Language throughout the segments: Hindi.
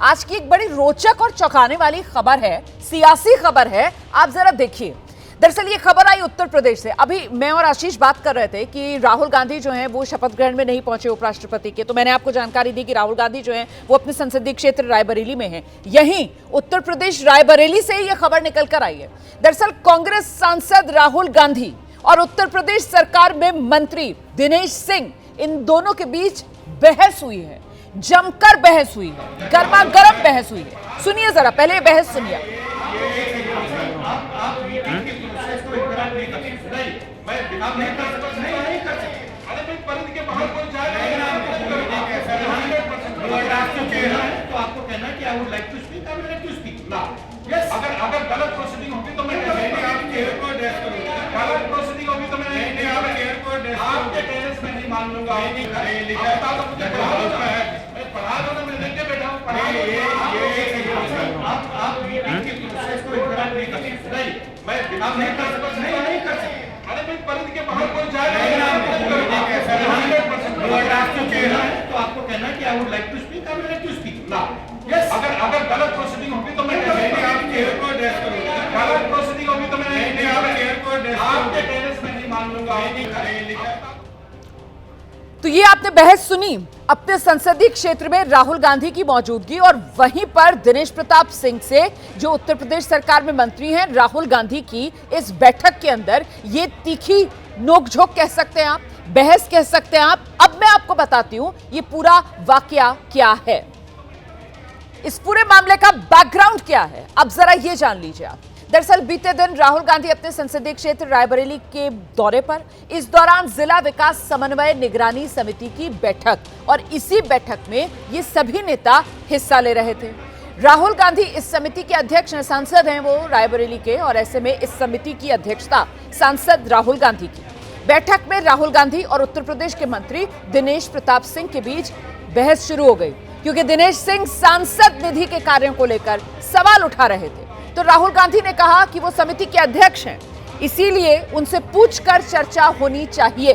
आज की एक बड़ी रोचक और चौंकाने वाली खबर है, सियासी खबर है। आप जरा देखिए। दरअसल ये खबर आई उत्तर प्रदेश से। अभी मैं और आशीष बात कर रहे थे कि राहुल गांधी जो हैं वो शपथ ग्रहण में नहीं पहुंचे उपराष्ट्रपति के, तो मैंने आपको जानकारी दी कि राहुल गांधी जो हैं वो अपने संसदीय क्षेत्र रायबरेली में हैं। यहीं उत्तर प्रदेश रायबरेली से ये खबर निकल कर आई है। दरअसल कांग्रेस सांसद राहुल गांधी और उत्तर प्रदेश सरकार में मंत्री दिनेश सिंह, इन दोनों के बीच बहस हुई है, जमकर बहस हुई है, गर्मा गर्म बहस हुई है। सुनिए जरा, पहले ये बहस सुनिए। आपको कहना कि I would like to speak, I would like to speak now. Yes, अगर गलत प्रोसीडिंग होगी तो मैं आप चेयर को एड्रेस करूंगा। गलत प्रोसीडिंग होगी तो मैं नहीं आप चेयर को एड्रेस आपके टेरेस में नहीं मान लूंगा। नहीं लिखा था तो मुझे पढ़ा दो ना, मैं पढ़ा दो ना, मैं देख के बैठा हूं। पढ़ा दो। आप मीटिंग के प्रोसेस को इंटरप्ट नहीं कर सकते। नहीं, मैं आप नहीं कर सकते। नहीं कर सकते। अरे भाई, परिधि के बाहर कोई जाए तो आपको कहना कि I would like to speak, I would like to speak now. Yes, अगर गलत प्रोसीडिंग होगी तो मैं आप चेयर को एड्रेस करूंगा। गलत प्रोसीडिंग होगी तो मैं नहीं आप चेयर को एड्रेस आपके टेरेस में नहीं मान लूंगा। तो ये आपने बहस सुनी अपने संसदीय क्षेत्र में राहुल गांधी की मौजूदगी और वहीं पर दिनेश प्रताप सिंह से, जो उत्तर प्रदेश सरकार में मंत्री हैं, राहुल गांधी की इस बैठक के अंदर ये तीखी नोकझोंक कह सकते हैं आप, बहस कह सकते हैं आप। अब मैं आपको बताती हूं ये पूरा वाकया क्या है, इस पूरे मामले का बैकग्राउंड क्या है, अब जरा ये जान लीजिए आप। दरअसल बीते दिन राहुल गांधी अपने संसदीय क्षेत्र रायबरेली के दौरे पर, इस दौरान जिला विकास समन्वय निगरानी समिति की बैठक, और इसी बैठक में ये सभी नेता हिस्सा ले रहे थे। राहुल गांधी इस समिति के अध्यक्ष हैं, सांसद हैं वो रायबरेली के, और ऐसे में इस समिति की अध्यक्षता सांसद राहुल गांधी की। बैठक में राहुल गांधी और उत्तर प्रदेश के मंत्री दिनेश प्रताप सिंह के बीच बहस शुरू हो गई, क्योंकि दिनेश सिंह सांसद निधि के कार्यों को लेकर सवाल उठा रहे थे। तो राहुल गांधी ने कहा कि वो समिति के अध्यक्ष हैं, इसीलिए उनसे पूछकर चर्चा होनी चाहिए।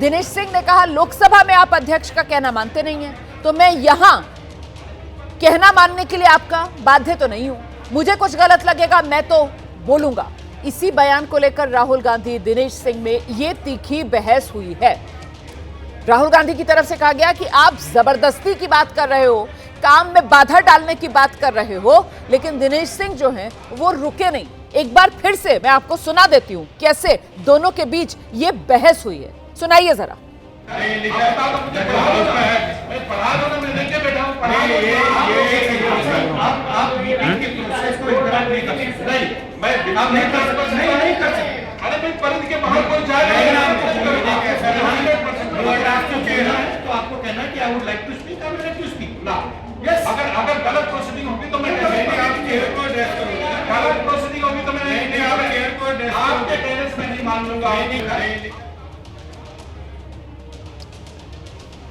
दिनेश सिंह ने कहा, लोकसभा में आप अध्यक्ष का कहना मानते नहीं हैं, तो मैं यहां कहना मानने के लिए आपका बाध्य तो नहीं हूं, मुझे कुछ गलत लगेगा मैं तो बोलूंगा। इसी बयान को लेकर राहुल गांधी दिनेश सिंह में ये तीखी बहस हुई है। राहुल गांधी की तरफ से कहा गया कि आप जबरदस्ती की बात कर रहे हो, काम में बाधा डालने की बात कर रहे हो, लेकिन दिनेश सिंह जो हैं वो रुके नहीं। एक बार फिर से मैं आपको सुना देती हूं कैसे दोनों के बीच ये बहस हुई है, सुनाइए जरा। अरे भाई, परिधि के बाहर कोई जाए तो आपको कहना कि I would like to speak, I would like to speak now. Yes, अगर गलत प्रोसीडिंग होगी तो मैं आप चेयर को एड्रेस करूंगा। गलत प्रोसीडिंग होगी तो मैं नहीं आप चेयर को एड्रेस आपके टेरेस में नहीं मान लूंगा।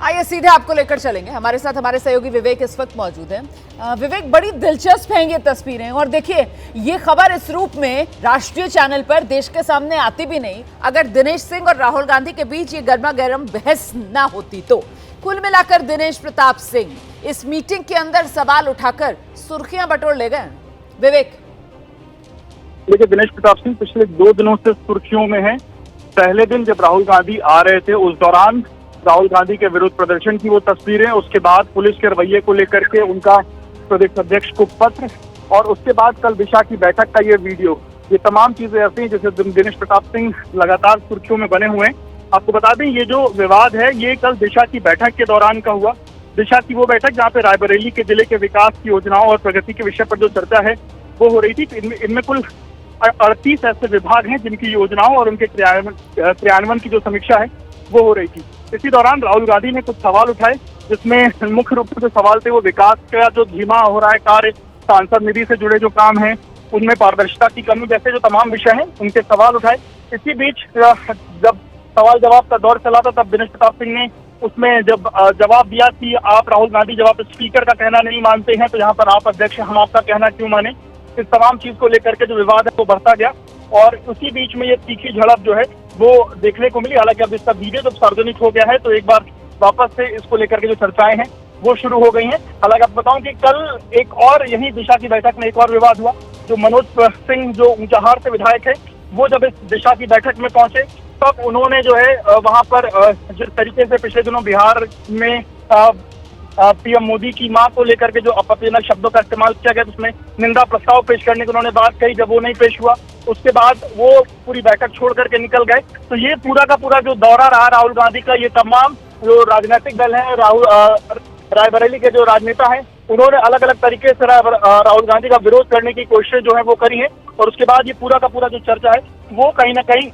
आइए सीधे आपको लेकर चलेंगे, हमारे साथ हमारे सहयोगी विवेक इस वक्त मौजूद हैं। विवेक, बड़ी दिलचस्प हैं ये तस्वीरें, और देखिए ये खबर इस रूप में राष्ट्रीय चैनल पर देश के सामने आती भी नहीं अगर दिनेश सिंह और राहुल गांधी के बीच ये गर्मा गर्म बहस ना होती। तो कुल मिलाकर दिनेश प्रताप सिंह इस मीटिंग के अंदर सवाल उठाकर सुर्खियां बटोर ले गए। विवेक, देखिए, दिनेश प्रताप सिंह पिछले 2 दिनों से सुर्खियों में है। पहले दिन जब राहुल गांधी आ रहे थे, उस दौरान राहुल गांधी के विरोध प्रदर्शन की वो तस्वीरें, उसके बाद पुलिस के रवैये को लेकर के उनका प्रदेश अध्यक्ष को पत्र, और उसके बाद कल दिशा की बैठक का ये वीडियो, ये तमाम चीजें ऐसी हैं जैसे दिनेश प्रताप सिंह लगातार सुर्खियों में बने हुए हैं। आपको बता दें, ये जो विवाद है ये कल दिशा की बैठक के दौरान का हुआ। दिशा की वो बैठक जहाँ पे रायबरेली के जिले के विकास की योजनाओं और प्रगति के विषय पर जो चर्चा है वो हो रही थी। इनमें कुल 38 ऐसे विभाग हैं जिनकी योजनाओं और उनके क्रियान्वयन की जो समीक्षा है वो हो रही थी। इसी दौरान राहुल गांधी ने कुछ सवाल उठाए, जिसमें मुख्य रूप से जो सवाल थे वो विकास का जो धीमा हो रहा है कार्य, सांसद निधि से जुड़े जो काम हैं उनमें पारदर्शिता की कमी, जैसे जो तमाम विषय हैं उनके सवाल उठाए। इसी बीच जब सवाल जवाब का दौर चला था, तब दिनेश प्रताप सिंह ने उसमें जब जवाब दिया कि आप राहुल गांधी जब आप स्पीकर का कहना नहीं मानते हैं तो यहाँ पर आप अध्यक्ष, हम आपका कहना क्यों माने। इस तमाम चीज को लेकर के जो विवाद है वो बढ़ता गया, और उसी बीच में ये तीखी झड़प जो है वो देखने को मिली। हालांकि अब इसका वीडियो जब सार्वजनिक हो गया है तो एक बार वापस से इसको लेकर के जो चर्चाएं हैं वो शुरू हो गई हैं। हालांकि आपको बताऊं कि कल एक और यही दिशा की बैठक में एक और विवाद हुआ। जो मनोज सिंह जो ऊंचाहार से विधायक है, वो जब इस दिशा की बैठक में पहुंचे तब उन्होंने जो है वहां पर जिस तरीके से पिछले दिनों बिहार में पीएम मोदी की मां को लेकर के जो आपत्तिजनक शब्दों का इस्तेमाल किया गया, उसमें निंदा प्रस्ताव पेश करने की उन्होंने बात कही। जब वो नहीं पेश हुआ उसके बाद वो पूरी बैठक छोड़ करके निकल गए। तो ये पूरा का पूरा जो दौरा रहा राहुल गांधी का, ये तमाम जो राजनीतिक दल है, रायबरेली के जो राजनेता हैं, उन्होंने अलग अलग तरीके से राहुल गांधी का विरोध करने की कोशिश जो है वो करी है। और उसके बाद ये पूरा का पूरा जो चर्चा है वो कहीं ना कहीं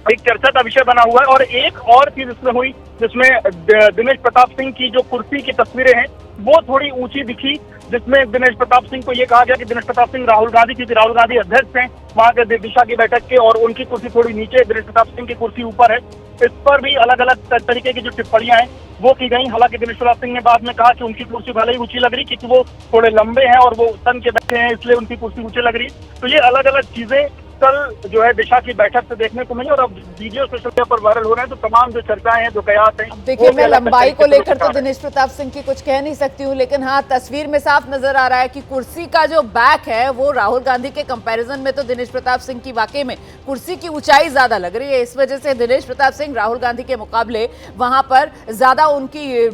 एक चर्चा का विषय बना हुआ है। और एक और चीज इसमें हुई जिसमें दिनेश प्रताप सिंह की जो कुर्सी की तस्वीरें हैं वो थोड़ी ऊंची दिखी, जिसमें दिनेश प्रताप सिंह को ये कहा गया कि दिनेश प्रताप सिंह राहुल गांधी, क्योंकि राहुल गांधी अध्यक्ष हैं वहां के दिशा की बैठक के, और उनकी कुर्सी थोड़ी नीचे, दिनेश प्रताप सिंह की कुर्सी ऊपर है। इस पर भी अलग अलग तरीके की जो टिप्पणियां हैं वो की गई। हालांकि दिनेश प्रताप सिंह ने बाद में कहा कि उनकी कुर्सी भले ही ऊंची लग रही, क्योंकि वो थोड़े लंबे हैं और वो तन के बैठे हैं, इसलिए उनकी कुर्सी ऊंची लग रही। तो ये अलग अलग चीजें कल जो है दिशा की बैठक से देखने को मिली, और अब वीडियो सोशल मीडिया पर वायरल हो रहे हैं। तो तमाम जो चर्चाएं हैं, जो कयास हैं, देखिए, मैं लंबाई को लेकर तो दिनेश प्रताप सिंह की कुछ कह नहीं सकती हूँ, लेकिन हाँ, तस्वीर में साफ नजर आ रहा है कि कुर्सी का जो बैक है वो राहुल गांधी के कंपैरिजन में तो दिनेश प्रताप सिंह की वाकई में कुर्सी की ऊंचाई ज्यादा लग रही है। इस वजह से दिनेश प्रताप सिंह राहुल गांधी के मुकाबले वहां पर ज्यादा उनकी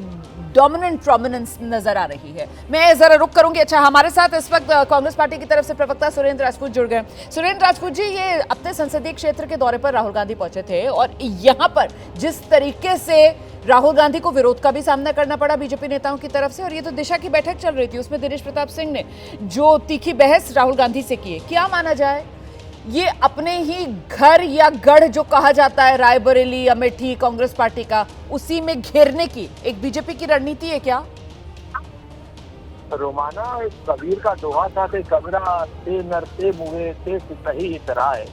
डोमिनेंट प्रोमिनेंस नजर आ रही है। मैं जरा रुक करूंगी। अच्छा, हमारे साथ इस वक्त कांग्रेस पार्टी की तरफ से प्रवक्ता सुरेंद्र राजपूत जुड़ गए। सुरेंद्र राजपूत जी, ये अपने संसदीय क्षेत्र के दौरे पर राहुल गांधी पहुंचे थे और यहां पर जिस तरीके से राहुल गांधी को विरोध का भी सामना करना पड़ा बीजेपी नेताओं की तरफ से, और ये तो दिशा की बैठक चल रही थी, उसमें दिनेश प्रताप सिंह ने जो तीखी बहस राहुल गांधी से की है, क्या माना जाए ये अपने ही घर या गढ़ जो कहा जाता है रायबरेली, अमेठी कांग्रेस पार्टी का, उसी में घेरने की एक बीजेपी की रणनीति है क्या? रोमाना एक कबीर का दोहा था कि कबरा से नर से मुहे से सही इतराए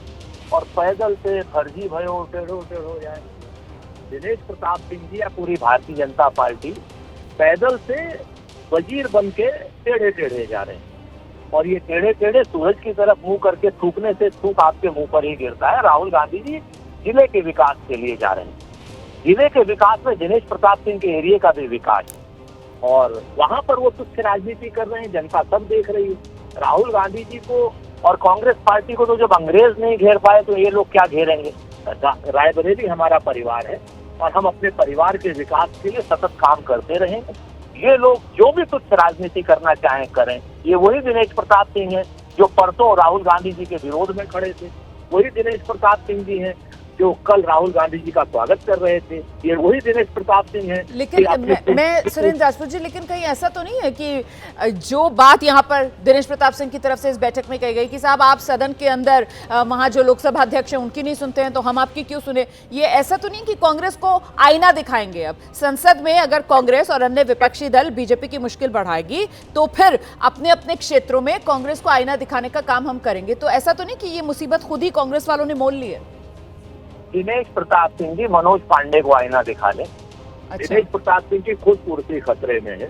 और पैदल से फर्जी भयो टेढ़ो टेढ़ो जाए। दिनेश प्रताप सिंह जी या पूरी भारतीय जनता पार्टी पैदल से वजीर बन के टेढ़े टेढ़े जा रहे हैं, और ये टेढ़े टेढ़े सूरज की तरफ मुंह करके थूकने से थूक आपके मुंह पर ही गिरता है। राहुल गांधी जी जिले के विकास के लिए जा रहे हैं। जिले के विकास में दिनेश प्रताप सिंह के एरिया का भी विकास है, और वहां पर वो तुच्छ राजनीति कर रहे हैं, जनता सब देख रही है। राहुल गांधी जी को और कांग्रेस पार्टी को तो जब अंग्रेज नहीं घेर पाए तो ये लोग क्या घेरेंगे। रायबरेली हमारा परिवार है और हम अपने परिवार के विकास के लिए सतत काम करते रहेंगे। ये लोग जो भी तुच्छ राजनीति करना चाहें करें। ये वही दिनेश प्रताप सिंह हैं जो परसों राहुल गांधी जी के विरोध में खड़े थे, वही दिनेश प्रताप सिंह जी हैं जो कल राहुल गांधी जी का स्वागत कर रहे थे, ये वही दिनेश प्रताप सिंह हैं। लेकिन मैं सुरेंद्र राजपूत जी, लेकिन कहीं ऐसा तो नहीं है कि जो बात यहाँ पर दिनेश प्रताप सिंह की तरफ से इस बैठक में कही गई कि साहब आप सदन के अंदर वहां जो लोकसभा अध्यक्ष हैं उनकी नहीं सुनते हैं तो हम आपकी क्यों सुने, ये ऐसा तो नहीं कि कांग्रेस को आईना दिखाएंगे? अब संसद में अगर कांग्रेस और अन्य विपक्षी दल बीजेपी की मुश्किल बढ़ाएगी तो फिर अपने अपने क्षेत्रों में कांग्रेस को आईना दिखाने का काम हम करेंगे, तो ऐसा तो नहीं कि ये मुसीबत खुद ही कांग्रेस वालों ने मोल ली है? दिनेश प्रताप सिंह जी मनोज पांडे को आईना दिखा ले। अच्छा। दिनेश प्रताप सिंह की खुद कुर्सी खतरे में है।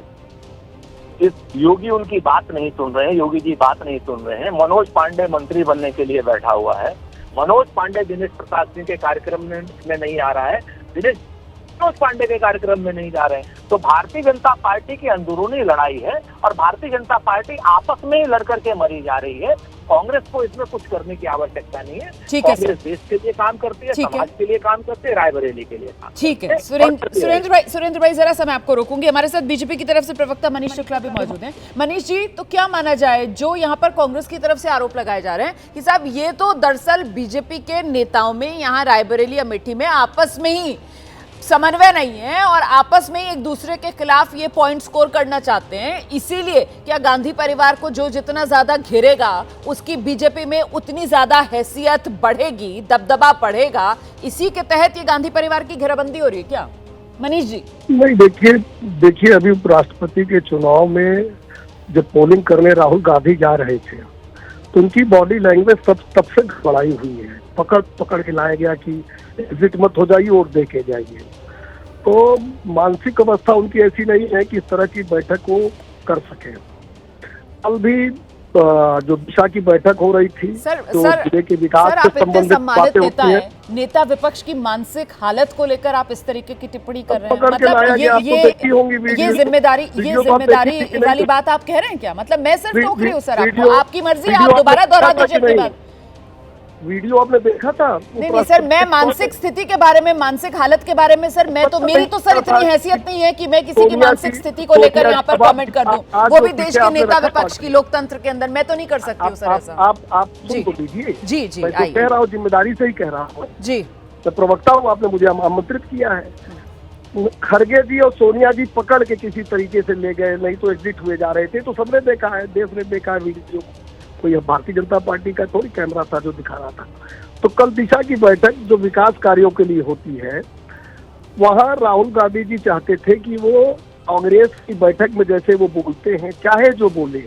इस योगी उनकी बात नहीं सुन रहे हैं, योगी जी बात नहीं सुन रहे हैं। मनोज पांडे मंत्री बनने के लिए बैठा हुआ है। मनोज पांडे दिनेश प्रताप सिंह के कार्यक्रम में नहीं आ रहा है, मनोज पांडे के कार्यक्रम में नहीं जा रहे हैं। तो भारतीय जनता पार्टी की अंदरूनी लड़ाई है और भारतीय जनता पार्टी आपस में ही लड़ करके मरी जा रही है। कांग्रेस को इसमें कुछ करने की आवश्यकता नहीं है। कांग्रेस देश के लिए काम करती है, समाज के लिए काम करती है, रायबरेली के लिए काम। ठीक है सुरेंद्र भाई, जरा सा मैं आपको रोकूंगी। हमारे साथ बीजेपी की तरफ से प्रवक्ता मनीष शुक्ला भी मौजूद हैं। मनीष जी, तो क्या माना जाए जो यहाँ पर कांग्रेस की तरफ से आरोप लगाए जा रहे हैं कि साहब ये तो दरअसल बीजेपी के नेताओं में यहाँ रायबरेली अमेठी में आपस में ही समन्वय नहीं है और आपस में एक दूसरे के खिलाफ ये पॉइंट स्कोर करना चाहते हैं, इसीलिए क्या गांधी परिवार को जो जितना ज्यादा घेरेगा उसकी बीजेपी में उतनी ज्यादा हैसियत बढ़ेगी, दबदबा बढ़ेगा, इसी के तहत ये गांधी परिवार की घेराबंदी हो रही है क्या? मनीष जी। नहीं, देखिए अभी उपराष्ट्रपति के चुनाव में जब पोलिंग करने राहुल गांधी जा रहे थे तो उनकी बॉडी लैंग्वेज तब से गड़बड़ाई हुई है। पकड़ के लाया गया कि एग्जिट मत हो जाइए और दे के जाइए। तो मानसिक अवस्था उनकी ऐसी नहीं है कि इस तरह की बैठक को कर सके। कल भी जो दिशा की बैठक हो रही थी, सर जो सर जिले के विकास सर से आप इतने संबंधित सम्मानित बातें नेता होती हैं, हैं, नेता विपक्ष की मानसिक हालत को लेकर आप इस तरीके की टिप्पणी कर रहे हैं, पकड़ के लाया गया, आप तो देखी होंगी वीडियो। ये जिम्मेदारी वीडियो तो आप देखी थी कि नहीं? वाली बात आप कह रहे हैं क्या? मतलब मैं सिर्फ टोक रही हूँ सर, आपको वीडियो- आपकी मर्जी, वीडियो आप दोबारा आपने दोहरा देखा था दीजिए कि अपनी नहीं? बात। वीडियो आपने देखा था? नहीं सर, मैं मानसिक स्थिति के बारे में, मानसिक हालत के बारे में सर, मैं तो, मेरी तो सर इतनी हैसियत नहीं है कि मैं किसी की मानसिक स्थिति को लेकर यहाँ पर कमेंट कर दूं, वो भी देश के नेता विपक्ष की, लोकतंत्र के अंदर। मैं तो नहीं कर सकती हूँ सर ऐसा। आप जी। सुन तो लीजिए। जी जी मैं तो आइए। कह रहा हूँ, जिम्मेदारी से ही कह रहा हूँ। जी मैं प्रवक्ता हूँ, आपने मुझे आमंत्रित किया है। खड़गे जी और सोनिया जी पकड़ के किसी तरीके से ले गए, नहीं तो एग्जिट हुए जा रहे थे, तो सबने देखा है, देश ने देखा है वीडियो। कोई भारतीय जनता पार्टी का थोड़ी कैमरा था जो दिखा रहा था। तो कल दिशा की बैठक जो विकास कार्यों के लिए होती है, वहाँ राहुल गांधी जी चाहते थे कि वो कांग्रेस की बैठक में जैसे वो बोलते हैं, चाहे जो बोले,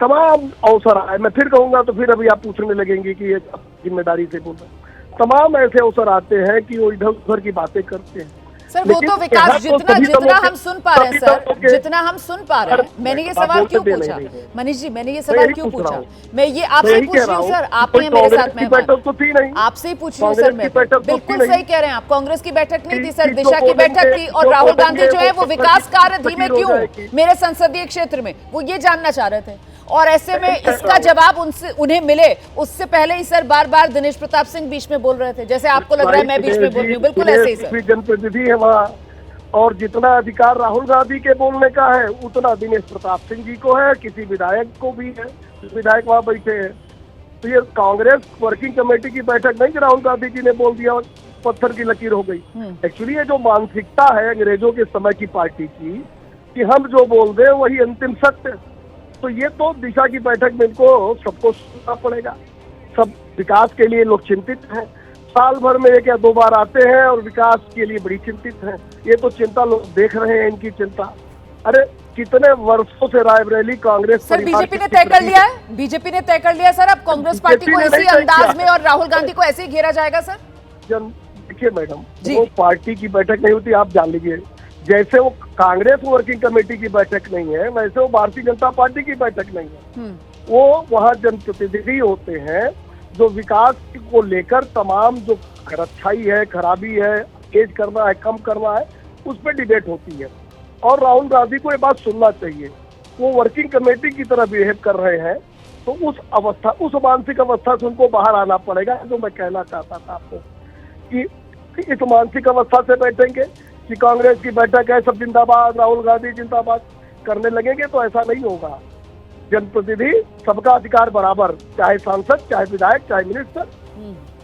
तमाम अवसर आए। मैं फिर कहूंगा तो फिर अभी आप पूछने लगेंगे कि ये जिम्मेदारी से बोल रहे। तमाम ऐसे अवसर आते हैं कि वो इधर उधर की बातें करते हैं। सर, वो लेकिन तो विकास यहाँ तो जितना सभी जितना दलों के- हम सुन पा रहे हैं सभी सर, दलों के- जितना हम सुन पा रहे हैं, मैंने ये आप सवाल बोलते क्यों दे पूछा नहीं, नहीं। मनीष जी, मैंने ये मैं सवाल यही क्यों पूछ रहा पूछा? हूँ। मैं ये मैं आपसे यही पूछ कह रही रहा हूँ हूँ सर, कि आप कोई हैं मेरे कांग्रेस साथ की में, बैठक तो थी नहीं। आपसे ही पूछ रही हूँ सर। कांग्रेस मैं की बैठक तो बिल्कुल थी सही नहीं। कह रहे हैं आप, कांग्रेस की बैठक नहीं थी सर, कि दिशा जो की बैठक बोलेंगे- थी। और जो राहुल बोलेंगे गांधी जो है वो वो विकास कार्य फकीर धीमे हो क्यों जाएगी। मेरे संसदीय क्षेत्र में, वो ये जानना चाह रहे थे। और ऐसे में मैं कह इसका रहा हूँ। जवाब उनसे उन्हें मिले उससे पहले ही सर बार बार दिनेश प्रताप सिंह बीच में बोल रहे थे, जैसे आपको लग रहा है मैं बीच में बोल रही हूँ, बिल्कुल ऐसे ही सर। जनप्रतिनिधि है वहाँ, और जितना अधिकार राहुल गांधी के बोलने का है उतना दिनेश प्रताप सिंह जी को है, किसी विधायक को भी है, विधायक वहाँ बैठे हैं। तो ये कांग्रेस वर्किंग कमेटी की बैठक नहीं कि राहुल गांधी जी ने बोल दिया और पत्थर की लकीर हो गई। एक्चुअली ये जो मानसिकता है अंग्रेजों के समय की पार्टी की कि हम जो बोल दें वही अंतिम सत्य, तो ये तो दिशा की बैठक में इनको सबको सुनना पड़ेगा। सब विकास के लिए लोग चिंतित हैं, साल भर में एक या दो बार आते हैं और विकास के लिए बड़ी चिंतित हैं। ये तो चिंता लोग देख रहे हैं, इनकी चिंता। अरे कितने वर्षों से रायबरेली कांग्रेस सर बीजेपी ने तय कर लिया है, बीजेपी ने तय कर लिया है सर, अब कांग्रेस पार्टी को बीजेपी ने इसी नहीं तय अंदाज किया। में और राहुल गांधी को ऐसे ही घेरा जाएगा सर। देखिए मैडम, जी। वो पार्टी की बैठक नहीं होती, आप जान लीजिए। जैसे वो कांग्रेस वर्किंग कमेटी की बैठक नहीं है, वैसे वो भारतीय जनता पार्टी की बैठक नहीं है। वो वहाँ जनप्रतिनिधि होते हैं जो विकास को लेकर तमाम जो अच्छाई है, खराबी है, तेज करना है, कम करना है, उस पर डिबेट होती है। और राहुल गांधी को ये बात सुनना चाहिए। वो वर्किंग कमेटी की तरह बिहेव कर रहे हैं, तो उस अवस्था, उस मानसिक अवस्था से उनको बाहर आना पड़ेगा। जो मैं कहना चाहता था आपको कि इस मानसिक अवस्था से बैठेंगे कि कांग्रेस की बैठक है, सब जिंदाबाद, राहुल गांधी जिंदाबाद करने लगेंगे तो ऐसा नहीं होगा। जनप्रतिनिधि सबका अधिकार बराबर, चाहे सांसद, चाहे विधायक, चाहे मिनिस्टर,